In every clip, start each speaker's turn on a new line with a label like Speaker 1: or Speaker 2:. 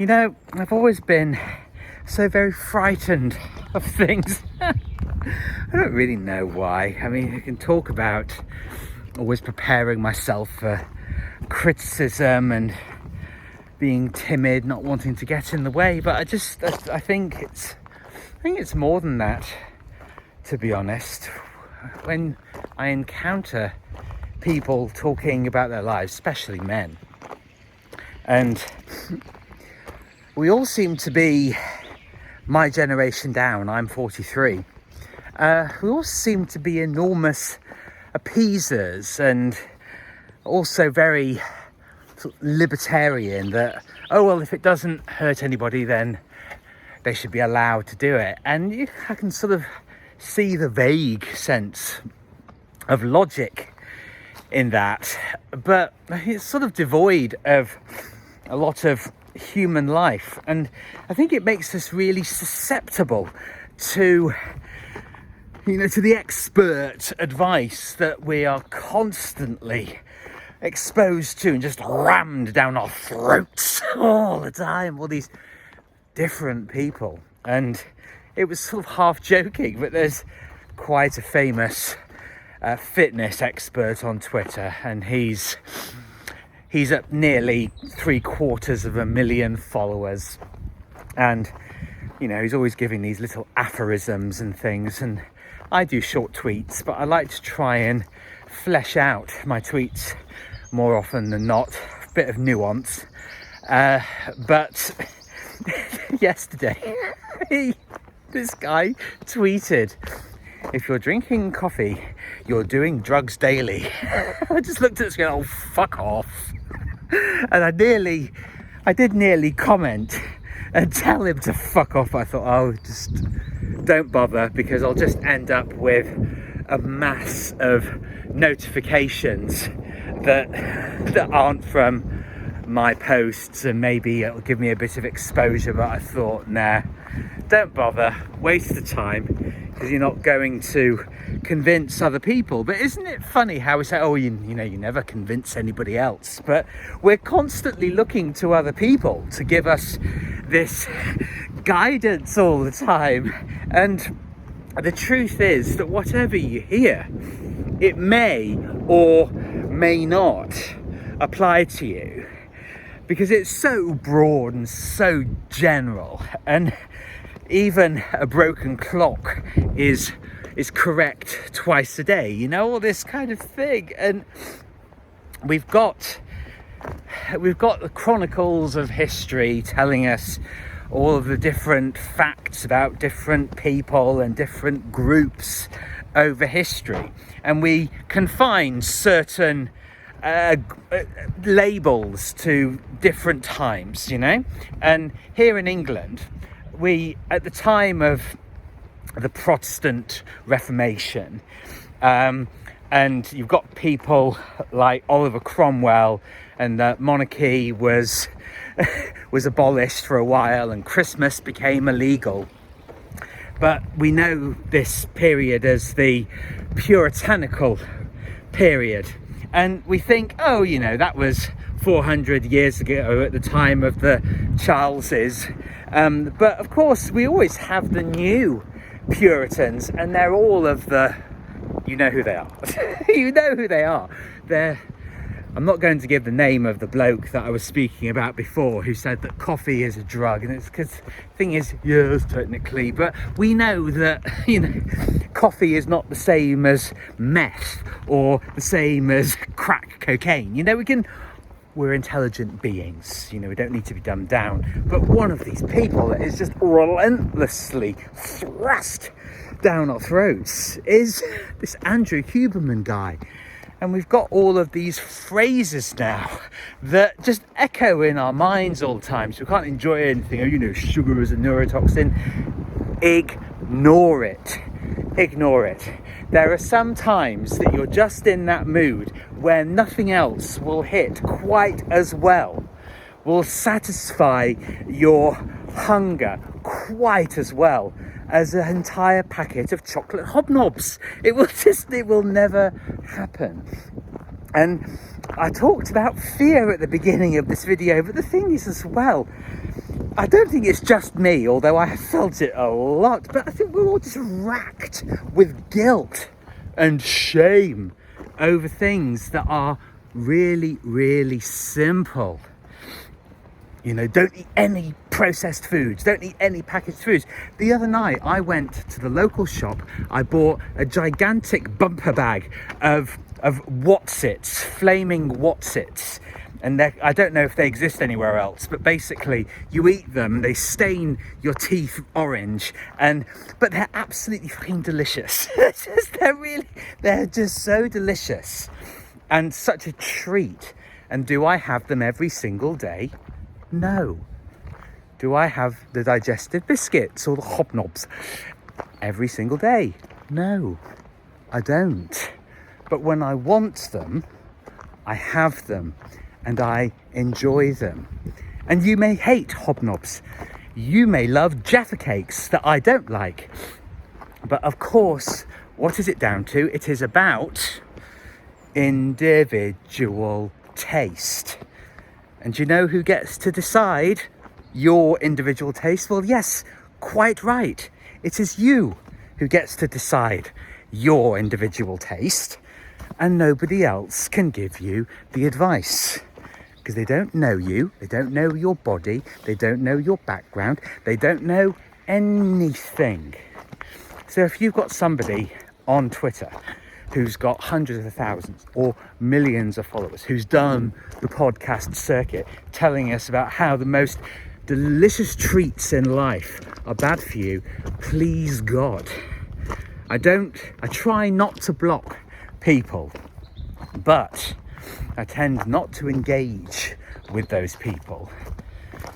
Speaker 1: You know, I've always been so very frightened of things. I don't really know why. I mean, I can talk about always preparing myself for criticism and being timid, not wanting to get in the way, but I think it's more than that, to be honest. When I encounter people talking about their lives, especially men, and we all seem to be, my generation down, I'm 43, we all seem to be enormous appeasers and also very libertarian, that, oh well, if it doesn't hurt anybody then they should be allowed to do it. And I can sort of see the vague sense of logic in that, but it's sort of devoid of a lot of human life, and I think it makes us really susceptible to the expert advice that we are constantly exposed to and just rammed down our throats all the time, all these different people. And it was sort of half joking, but there's quite a famous fitness expert on Twitter, and he's at nearly 750,000 followers, and he's always giving these little aphorisms and things, and I do short tweets, but I like to try and flesh out my tweets more often than not, a bit of nuance, but yesterday this guy tweeted, "If you're drinking coffee, you're doing drugs daily." I just looked at this going, oh, fuck off. And I did nearly comment and tell him to fuck off. I thought, oh, just don't bother, because I'll just end up with a mass of notifications that aren't from my posts, and maybe it'll give me a bit of exposure. But I thought, nah, don't bother, waste the time, because you're not going to convince other people. But isn't it funny how we say, oh, you never convince anybody else, but we're constantly looking to other people to give us this guidance all the time. And the truth is that whatever you hear, it may or may not apply to you, because it's so broad and so general, and even a broken clock is correct twice a day, all this kind of thing. And we've got the chronicles of history telling us all of the different facts about different people and different groups over history, and we can find certain labels to different times, and here in England, we, at the time of the Protestant Reformation, and you've got people like Oliver Cromwell, and the monarchy was abolished for a while, and Christmas became illegal. But we know this period as the puritanical period, and we think, oh, that was 400 years ago at the time of the Charleses. But of course, we always have the new Puritans, and they're all of the, you know who they are. You know who they are. I'm not going to give the name of the bloke that I was speaking about before, who said that coffee is a drug, and it's because the thing is, yes, technically, but we know that coffee is not the same as meth or the same as crack cocaine. We're intelligent beings, we don't need to be dumbed down. But one of these people that is just relentlessly thrust down our throats is this Andrew Huberman guy. And we've got all of these phrases now that just echo in our minds all the time. So we can't enjoy anything. Sugar is a neurotoxin. Ignore it. Ignore it. There are some times that you're just in that mood where nothing else will hit quite as well, will satisfy your hunger quite as well as an entire packet of chocolate hobnobs. It will never happen. And I talked about fear at the beginning of this video, but the thing is as well, I don't think it's just me, although I have felt it a lot, but I think we're all just racked with guilt and shame over things that are really, really simple. You know, don't eat any processed foods, don't eat any packaged foods. The other night I went to the local shop, I bought a gigantic bumper bag of Wotsits, flaming Wotsits. And I don't know if they exist anywhere else, but basically you eat them, they stain your teeth orange, but they're absolutely fucking delicious. They're just so delicious and such a treat. And do I have them every single day? No. Do I have the digestive biscuits or the hobnobs every single day? No, I don't. But when I want them, I have them and I enjoy them. And you may hate hobnobs. You may love Jaffa cakes that I don't like. But of course, what is it down to? It is about individual taste. And you know who gets to decide your individual taste? Well, yes, quite right. It is you who gets to decide your individual taste, and nobody else can give you the advice because they don't know you, they don't know your body, they don't know your background, they don't know anything. So if you've got somebody on Twitter who's got hundreds of thousands or millions of followers, who's done the podcast circuit telling us about how the most delicious treats in life are bad for you, please God. I try not to block people, but I tend not to engage with those people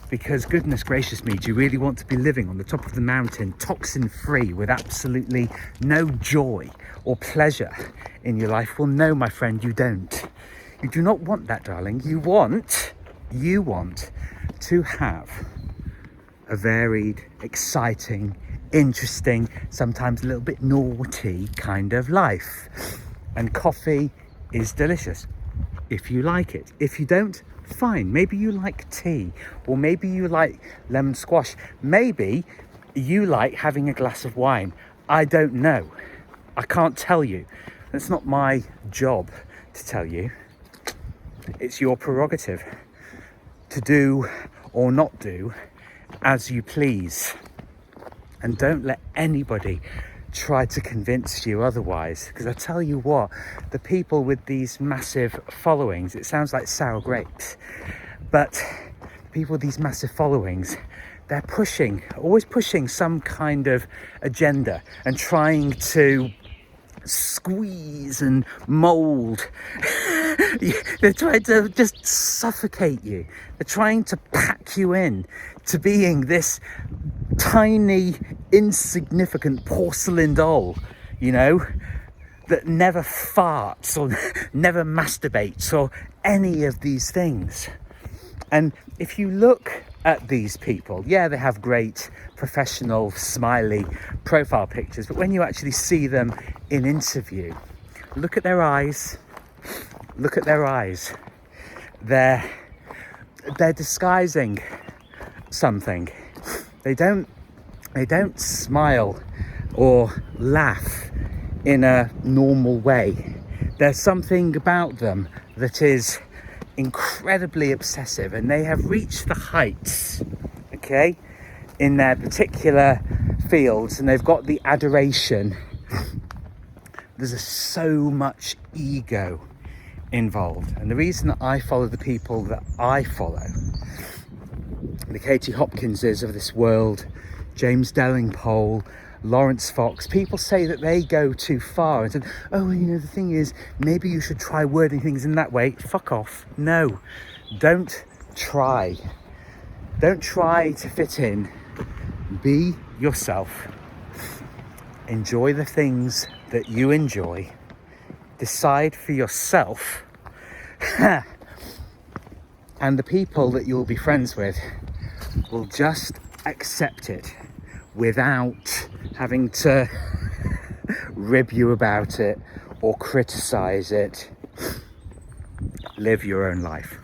Speaker 1: because goodness gracious me, do you really want to be living on the top of the mountain, toxin free, with absolutely no joy or pleasure in your life? Well, no, my friend, you don't. You do not want that, darling. You want to have a varied, exciting, interesting, sometimes a little bit naughty kind of life. And coffee is delicious if you like it. If you don't, fine. Maybe you like tea, or maybe you like lemon squash. Maybe you like having a glass of wine. I don't know. I can't tell you. It's not my job to tell you. It's your prerogative to do or not do as you please. And don't let anybody try to convince you otherwise, because I tell you what, the people with these massive followings, it sounds like sour grapes, but people with these massive followings, they're always pushing some kind of agenda and trying to squeeze and mold. They're trying to just suffocate you. They're trying to pack you in to being this tiny, insignificant porcelain doll, you know, that never farts or never masturbates or any of these things. And if you look at these people, yeah, they have great professional smiley profile pictures, but when you actually see them in interview, look at their eyes. They're disguising something. They don't smile or laugh in a normal way. There's something about them that is incredibly obsessive, and they have reached the heights, okay, in their particular fields, and they've got the adoration. There's so much ego involved, and the reason that I follow the people that I follow, the Katie Hopkinses of this world, James Delingpole, Lawrence Fox, people say that they go too far and say, oh, you know, the thing is, maybe you should try wording things in that way. Fuck off. No, don't try to fit in. Be yourself. Enjoy the things that you enjoy. Decide for yourself. And the people that you'll be friends with will just accept it without having to rib you about it or criticize it. Live your own life.